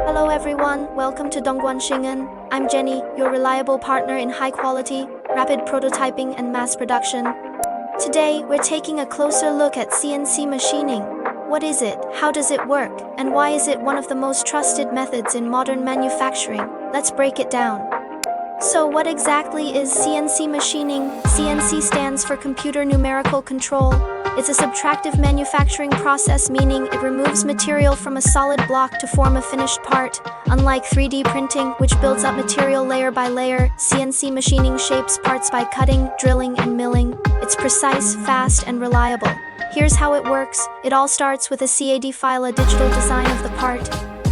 Hello everyone, welcome to Dongguan Shengen. I'm Jenny, your reliable partner in high quality, rapid prototyping and mass production. Today, we're taking a closer look at CNC machining. What is it, how does it work, and why is it one of the most trusted methods in modern manufacturing? Let's break it down. So what exactly is CNC machining? CNC stands for Computer Numerical Control. It's a subtractive manufacturing process, meaning it removes material from a solid block to form a finished part. Unlike 3D printing, which builds up material layer by layer, CNC machining shapes parts by cutting, drilling, and milling. It's precise, fast, and reliable. Here's how it works. It all starts with a CAD file, a digital design of the part.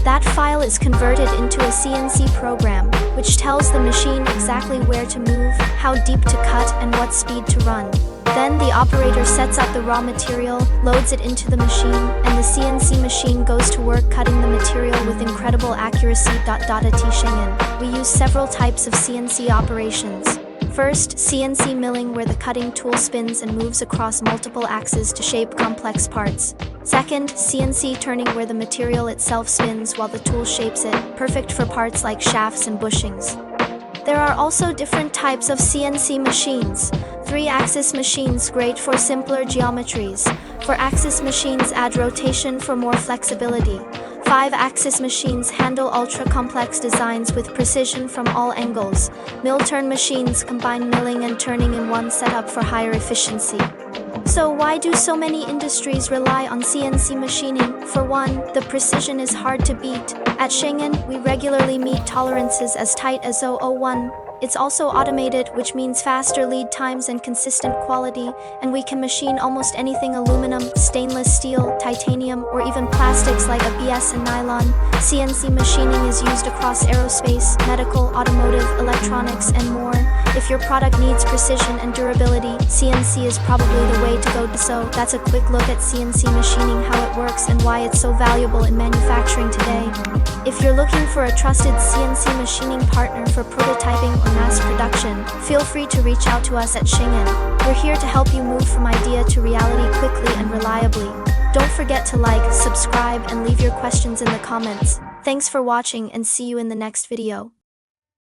That file is converted into a CNC program, which tells the machine exactly where to move, how deep to cut, and what speed to run. Then the operator sets up the raw material, loads it into the machine, and the CNC machine goes to work cutting the material with incredible accuracy. At Shengen, we use several types of CNC operations. First, CNC milling, where the cutting tool spins and moves across multiple axes to shape complex parts. Second, CNC turning, where the material itself spins while the tool shapes it, perfect for parts like shafts and bushings. There are also different types of CNC machines. 3-axis machines, great for simpler geometries. 4-axis machines add rotation for more flexibility. 5-axis machines handle ultra-complex designs with precision from all angles. Mill-turn machines combine milling and turning in one setup for higher efficiency. So why do so many industries rely on CNC machining? For one, the precision is hard to beat. At Shengen, we regularly meet tolerances as tight as 001. It's also automated, which means faster lead times and consistent quality, and we can machine almost anything: aluminum, stainless steel, titanium, or even plastics like ABS and nylon. CNC machining is used across aerospace, medical, automotive, electronics, and more. If your product needs precision and durability, CNC is probably the way to go. So that's a quick look at CNC machining, how it works, and why it's so valuable in manufacturing today. If you're looking for a trusted CNC machining partner for prototyping or mass production, feel free to reach out to us at Shengen. We're here to help you move from idea to reality quickly and reliably. Don't forget to like, subscribe, and leave your questions in the comments. Thanks for watching, and see you in the next video.